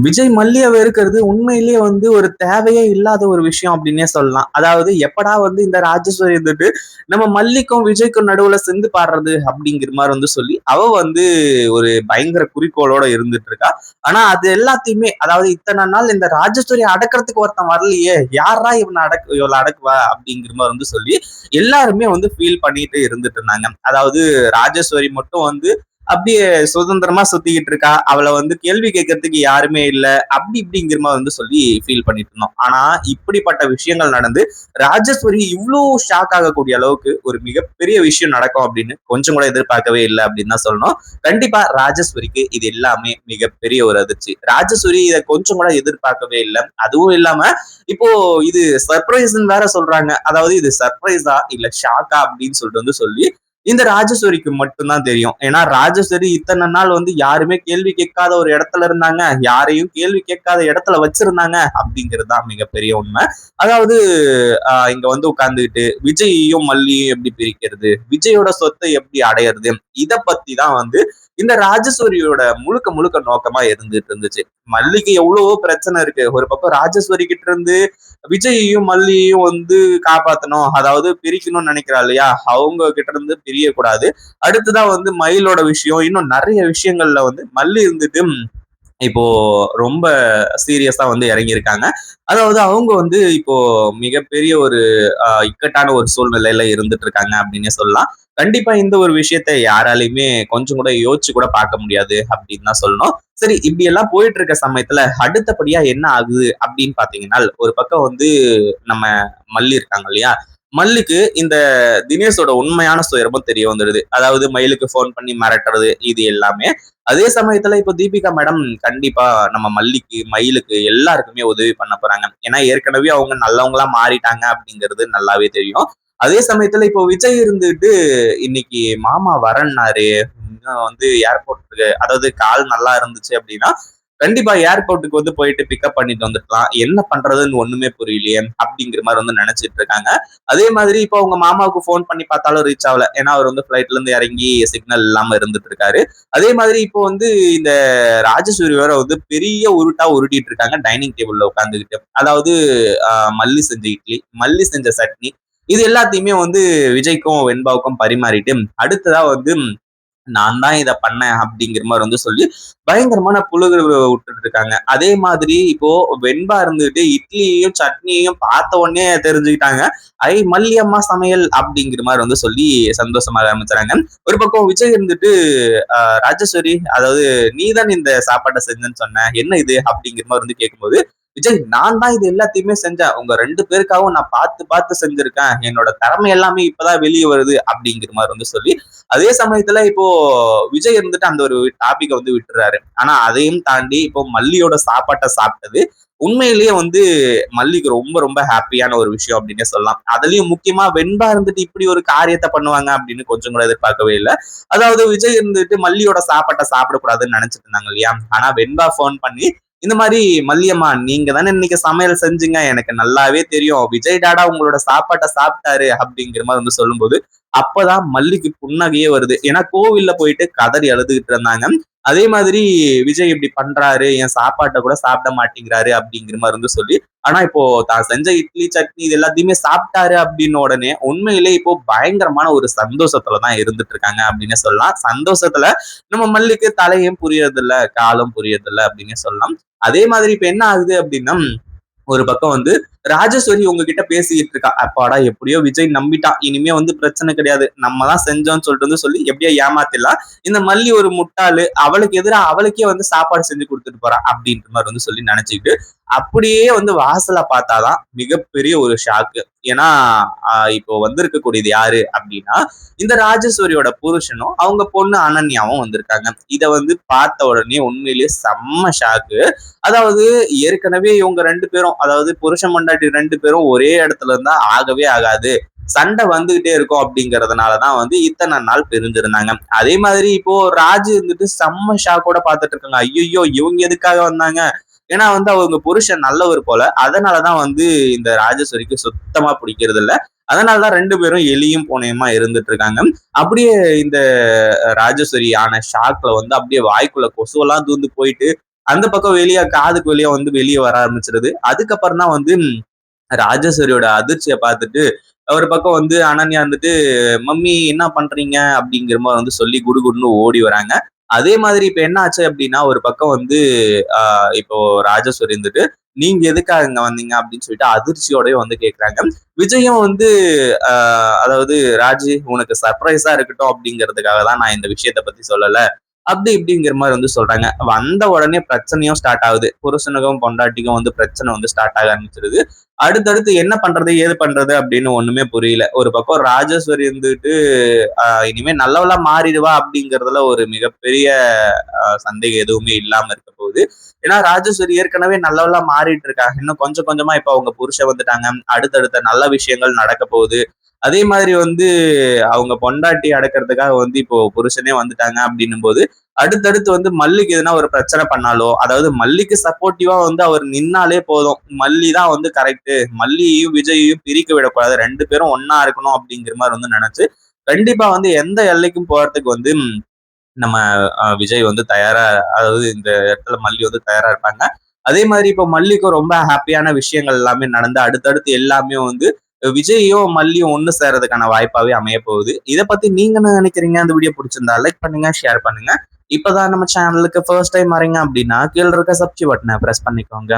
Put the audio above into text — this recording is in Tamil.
விஜய் மல்லிய வெறுக்கிறது உண்மையிலேயே ஒரு தேவையே இல்லாத ஒரு விஷயம் அப்படின்னே சொல்லலாம். அதாவது எப்படா இந்த ராஜேஸ்வரி இருந்துட்டு நம்ம மல்லிக்கும் விஜய்க்கும் நடுவுல சிந்து பாடுறது அப்படிங்கிற மாதிரி சொல்லி அவ ஒரு பயங்கர குறிக்கோளோட இருந்துட்டு இருக்கா. ஆனா அது எல்லாத்தையுமே அதாவது இத்தனை நாள் இந்த ராஜேஸ்வரி அடக்கிறதுக்கு ஒருத்தன் வரலையே, யாரா இவளை அடக்குவா அப்படிங்கிற மாதிரி சொல்லி எல்லாருமே ஃபீல் பண்ணிட்டு இருந்துட்டு இருந்தாங்க. அதாவது ராஜேஸ்வரி மட்டும் அப்படியே சுதந்திரமா சுத்திக்கிட்டு இருக்கா, அவளை கேள்வி கேட்கறதுக்கு யாருமே இல்ல, அப்படி இப்படிங்கிற மாதிரி சொல்லி ஃபீல் பண்ணிட்டு இருந்தோம். ஆனா இப்படிப்பட்ட விஷயங்கள் நடந்து ராஜேஸ்வரி இவ்வளவு ஷாக் ஆகக்கூடிய அளவுக்கு ஒரு மிகப்பெரிய விஷயம் நடக்கும் அப்படின்னு கொஞ்சம் கூட எதிர்பார்க்கவே இல்லை அப்படின்னு தான் சொல்லணும். கண்டிப்பா ராஜேஸ்வரிக்கு இது எல்லாமே மிகப்பெரிய ஒரு அதிர்ச்சி. ராஜேஸ்வரி இதை கொஞ்சம் கூட எதிர்பார்க்கவே இல்லை. அதுவும் இல்லாம இப்போ இது சர்ப்ரைஸ் வேற சொல்றாங்க. அதாவது இது சர்ப்ரைஸா இல்ல ஷாக்கா அப்படின்னு சொல்லிட்டு சொல்லி இந்த ராஜேஸ்வரிக்கு மட்டும்தான் தெரியும். ஏன்னா ராஜேஸ்வரி இத்தனை நாள் யாருமே கேள்வி கேட்காத ஒரு இடத்துல இருந்தாங்க, யாரையும் கேள்வி கேட்காத இடத்துல வச்சிருந்தாங்க அப்படிங்கிறது தான் மிகப்பெரிய உண்மை. அதாவது இங்க உட்கார்ந்துகிட்டு விஜயையும் மல்லியையும் எப்படி பிரிக்கிறது, விஜயோட சொத்தை எப்படி அடையிறது, இத பத்தி தான் இந்த ராஜேஸ்வரியோட முழுக்க முழுக்க நோக்கமா இருந்துட்டு இருந்துச்சு. மல்லிக்கு எவ்வளவோ பிரச்சனை இருக்கு. ஒரு பக்கம் ராஜேஸ்வரி கிட்ட இருந்து விஜயையும் மல்லியையும் காப்பாத்தணும், அதாவது பிரிக்கணும்னு நினைக்கிறா இல்லையா, அவங்க கிட்ட இருந்து பிரியக்கூடாது. அடுத்துதான் மயிலோட விஷயம், இன்னும் நிறைய விஷயங்கள்ல மல்லி இருந்துட்டு இப்போ ரொம்ப சீரியஸா இறங்கியிருக்காங்க. அதாவது அவங்க இப்போ மிகப்பெரிய ஒரு இக்கட்டான ஒரு சூழ்நிலையில இருந்துட்டு இருக்காங்க அப்படின்னே சொல்லலாம். கண்டிப்பா இந்த ஒரு விஷயத்த யாராலையுமே கொஞ்சம் கூட யோசிச்சு கூட பார்க்க முடியாது அப்படின்னு தான் சொல்லணும். சரி, இப்படி எல்லாம் போயிட்டு இருக்க சமயத்துல அடுத்தபடியா என்ன ஆகுது அப்படின்னு பாத்தீங்கன்னா, ஒரு பக்கம் நம்ம மல்லி இருக்காங்க இல்லையா, மல்லிக்கு இந்த தினேஷோட உண்மையான சுயரமும் தெரிய வந்துடுது. அதாவது மயிலுக்கு போன் பண்ணி மிரட்டுறது இது எல்லாமே. அதே சமயத்துல இப்போ தீபிகா மேடம் கண்டிப்பா நம்ம மல்லிக்கு மயிலுக்கு எல்லாருக்குமே உதவி பண்ண போறாங்க. ஏன்னா ஏற்கனவே அவங்க நல்லவங்களா மாறிட்டாங்க அப்படிங்கிறது நல்லாவே தெரியும். அதே சமயத்துல இப்போ விஜய் இருந்துட்டு இன்னைக்கு மாமா வரேன்னாரு, இன்னும் ஏர்போர்ட்டுக்கு, அதாவது கால் நல்லா இருந்துச்சு அப்படின்னா கண்டிப்பா ஏர்போர்ட்டுக்கு போயிட்டு பிக்கப் பண்ணிட்டு வந்துருக்கலாம். என்ன பண்றதுன்னு ஒண்ணுமே புரியலையே அப்படிங்கிற மாதிரி நினைச்சிட்டு இருக்காங்க. அதே மாதிரி இப்போ அவங்க மாமாவுக்கு போன் பண்ணி பார்த்தாலும் ரீச் ஆகல. ஏன்னா அவர் ஃபிளைட்ல இருந்து இறங்கி சிக்னல் இல்லாம இருந்துட்டு இருக்காரு. அதே மாதிரி இப்போ இந்த ராஜேஸ்வரி வேற பெரிய உருட்டா உருட்டிட்டு இருக்காங்க டைனிங் டேபிள்ல உட்காந்துக்கிட்டு. அதாவது மல்லி செஞ்ச இட்லி, மல்லி செஞ்ச சட்னி, இது எல்லாத்தையுமே விஜய்க்கும் வெண்பாவுக்கும் பரிமாறிட்டு அடுத்ததா நான் தான் இதை பண்ணேன் அப்படிங்கிற மாதிரி சொல்லி பயங்கரமான புழுகு விட்டுட்டு இருக்காங்க. அதே மாதிரி இப்போ வெண்பா இருந்துட்டு இட்லியையும் சட்னியையும் பார்த்த உடனே தெரிஞ்சுக்கிட்டாங்க, ஐ மல்லியம்மா சமையல் அப்படிங்கிற மாதிரி சொல்லி சந்தோஷமாக ஆரம்பிச்சாங்க. ஒரு பக்கம் விஜய் இருந்துட்டு ராஜேஸ்வரி, அதாவது நீ தான் இந்த சாப்பாட்டை செஞ்சேன்னு சொன்ன, என்ன இது அப்படிங்கிற மாதிரி கேட்கும்போது, விஜய் நான் தான் இது எல்லாத்தையுமே செஞ்சேன், உங்க 2 பேருக்காகவும் நான் பார்த்து பார்த்து செஞ்சிருக்கேன், என்னோட திறமை எல்லாமே இப்பதான் வெளியே வருது அப்படிங்கிற மாதிரி சொல்லி அதே சமயத்துல இப்போ விஜய் இருந்துட்டு அந்த ஒரு டாபிக் விட்டுறாரு. ஆனா அதையும் தாண்டி இப்போ மல்லியோட சாப்பாட்டை சாப்பிட்டது உண்மையிலேயே மல்லிக்கு ரொம்ப ரொம்ப ஹாப்பியான ஒரு விஷயம் அப்படின்னே சொல்லலாம். அதுலயும் முக்கியமா வெண்பா இருந்துட்டு இப்படி ஒரு காரியத்தை பண்ணுவாங்க அப்படின்னு கொஞ்சம் கூட எதிர்பார்க்கவே இல்லை. அதாவது விஜய் இருந்துட்டு மல்லியோட சாப்பாட்டை சாப்பிடக்கூடாதுன்னு நினைச்சிட்டு இருந்தாங்க இல்லையா, ஆனா வெண்பா போன் பண்ணி இந்த மாதிரி மல்லியம்மா நீங்க தானே இன்னைக்கு சமையல் செஞ்சீங்க, எனக்கு நல்லாவே தெரியும், விஜய் டாடா உங்களோட சாப்பாட்டை சாப்பிட்டாரு அப்படிங்கிற மாதிரி சொல்லும்போது அப்பதான் மல்லிக்கு புன்னகையே வருது. ஏன்னா கோவில்ல போயிட்டு கதறி அழுதுகிட்டு இருந்தாங்க. அதே மாதிரி விஜய் இப்படி பண்றாரு, என் சாப்பாட்டை கூட சாப்பிட மாட்டேங்கிறாரு அப்படிங்கிற மாதிரி சொல்லி ஆனா இப்போ தான் செஞ்ச இட்லி சட்னி இது எல்லாத்தையுமே சாப்பிட்டாரு அப்படின்னு உடனே உண்மையிலே இப்போ பயங்கரமான ஒரு சந்தோஷத்துலதான் இருந்துட்டு இருக்காங்க அப்படின்னு சொல்லலாம். சந்தோஷத்துல நம்ம மல்லிக்கு தலையும் புரியறது இல்ல, காலும் புரியறது இல்ல அப்படின்னு சொல்லலாம். அதே மாதிரி இப்ப என்ன ஆகுது அப்படின்னா, ஒரு பக்கம் ராஜேஸ்வரி உங்ககிட்ட பேசிக்கிட்டு இருக்கா, அப்பாடா எப்படியோ விஜய் நம்பிட்டான், இனிமே பிரச்சனை கிடையாது, நம்ம தான் செஞ்சோம்னு சொல்லிட்டு சொல்லி எப்படியோ ஏமாத்திடலாம். இந்த மல்லி ஒரு முட்டாளு, அவளுக்கு எதிராக அவளுக்கே சாப்பாடு செஞ்சு கொடுத்துட்டு போறா அப்படின்ற மாதிரி சொல்லி நினைச்சுக்கிட்டு அப்படியே வாசலை பார்த்தாதான் மிகப்பெரிய ஒரு ஷாக்கு. ஏன்னா இப்போ வந்திருக்கக்கூடியது யாரு அப்படின்னா இந்த ராஜேஸ்வரியோட புருஷனும் அவங்க பொண்ணு அனன்யாவும் வந்திருக்காங்க. இதை பார்த்த உடனே உண்மையிலேயே செம்ம ஷாக்கு. அதாவது ஏற்கனவே இவங்க 2 பேரும், அதாவது புருஷன் பொண்டாட்டி 2 பேரும் ஒரே இடத்துல இருந்தா ஆகவே ஆகாது, சண்டை வந்துகிட்டே இருக்கும் அப்படிங்கறதுனாலதான் இத்தனை நாள் பிரிஞ்சிருந்தாங்க. அதே மாதிரி இப்போ ராஜு இருந்துட்டு செம்ம ஷாக்கோட பாத்துட்டு இருக்காங்க, ஐயோ இவங்க எதுக்காக வந்தாங்க, ஏன்னா அவங்க புருஷன் நல்லவர் போல, அதனாலதான் இந்த ராஜேஸ்வரிக்கு சுத்தமா பிடிக்கிறது இல்ல, அதனாலதான் 2 பேரும் எலியும் பூனையுமா இருந்துட்டு இருக்காங்க. அப்படியே இந்த ராஜேஸ்வரி ஆன ஷாக்ல அப்படியே வாய்க்குள்ள கொசுவெல்லாம் தூந்து போயிட்டு அந்த பக்கம் வெளியே காதுக்கு வெளியே வந்து வெளியே வர ஆரம்பிச்சிருது. அதுக்கப்புறம் தான் வந்து ராஜேஸ்வரியோட அதிர்ச்சிய பார்த்துட்டு ஒரு பக்கம் வந்து அனன்யா வந்துட்டு, "மம்மி என்ன பண்றீங்க?" அப்படிங்கிற மாரி வந்து சொல்லி குடுகுடுன்னு ஓடி வராங்க. அதே மாதிரி இப்ப என்ன ஆச்சு அப்படின்னா, ஒரு பக்கம் வந்து அ இப்போ ராஜேஸ்வரி இருந்துட்டு, "நீங்க எதுக்காக இங்க வந்தீங்க?" அப்படின்னு சொல்லிட்டு அதிர்ச்சியோடயே வந்து கேட்கறாங்க. விஜயும் வந்து அ அதாவது, "ராஜி உனக்கு சர்ப்ரைஸா இருக்கட்டும் அப்படிங்கிறதுக்காக தான் நான் இந்த விஷயத்த பத்தி சொல்லல." அப்படி இப்படிங்கிற மாரி வந்து சொல்றாங்க. வந்த உடனே பிரச்சனையும் ஸ்டார்ட் ஆகுது. புருஷனுக்கும் பொண்டாட்டிக்கும் வந்து பிரச்சனை வந்து ஸ்டார்ட் ஆக ஆரம்பிச்சிருது. அடுத்தடுத்து என்ன பண்றது, ஏது பண்றது அப்படின்னு ஒண்ணுமே புரியல. ஒரு பக்கம் ராஜேஸ்வரி இருந்துட்டு, இனிமே நல்லவளா மாறிடுவா அப்படிங்கிறதுல ஒரு மிகப்பெரிய சந்தேகம் எதுவுமே இல்லாம இருக்க போகுது. ஏன்னா ராஜேஸ்வரி ஏற்கனவே நல்லவளா மாறிட்டு இருக்காங்க. இன்னும் கொஞ்சம் கொஞ்சமா இப்ப அவங்க புருஷன் வந்துட்டாங்க. அடுத்தடுத்த நல்ல விஷயங்கள் நடக்க போகுது. அதே மாதிரி வந்து அவங்க பொண்டாட்டி அடக்கிறதுக்காக வந்து இப்போ புருஷனே வந்துட்டாங்க அப்படின்னும் போது, அடுத்தடுத்து வந்து மல்லிக்கு எதுனா ஒரு பிரச்சனை பண்ணாலோ, அதாவது மல்லிக்கு சப்போர்ட்டிவா வந்து அவர் நின்னாலே போதும். மல்லி தான் வந்து கரெக்ட். மல்லியையும் விஜயையும் பிரிக்க விடக்கூடாது. 2 பேரும் ஒண்ணா இருக்கணும் அப்படிங்கிற மாரி வந்து நெனச்சு, கண்டிப்பா வந்து எந்த எல்லைக்கும் போறதுக்கு வந்து நம்ம விஜய் வந்து தயாரா, அதாவது இந்த இடத்துல மல்லி வந்து தயாரா இருப்பாங்க. அதே மாதிரி இப்போ மல்லிக்கும் ரொம்ப ஹாப்பியான விஷயங்கள் எல்லாமே நடந்து அடுத்தடுத்து எல்லாமே வந்து விஜயும் மல்லியும் ஒண்ணு சேர்றதுக்கான வாய்ப்பாவே அமைய போகுது. இத பத்தி நீங்க என்ன நினைக்கிறீங்க? அந்த வீடியோ பிடிச்சிருந்தா லைக் பண்ணுங்க, ஷேர் பண்ணுங்க. இப்பதான் நம்ம சேனலுக்கு ஃபர்ஸ்ட் டைம் வரீங்க அப்படின்னா கீழ இருக்க சப்ஸ்கிரைப் பட்டனை பிரஸ் பண்ணிக்கோங்க.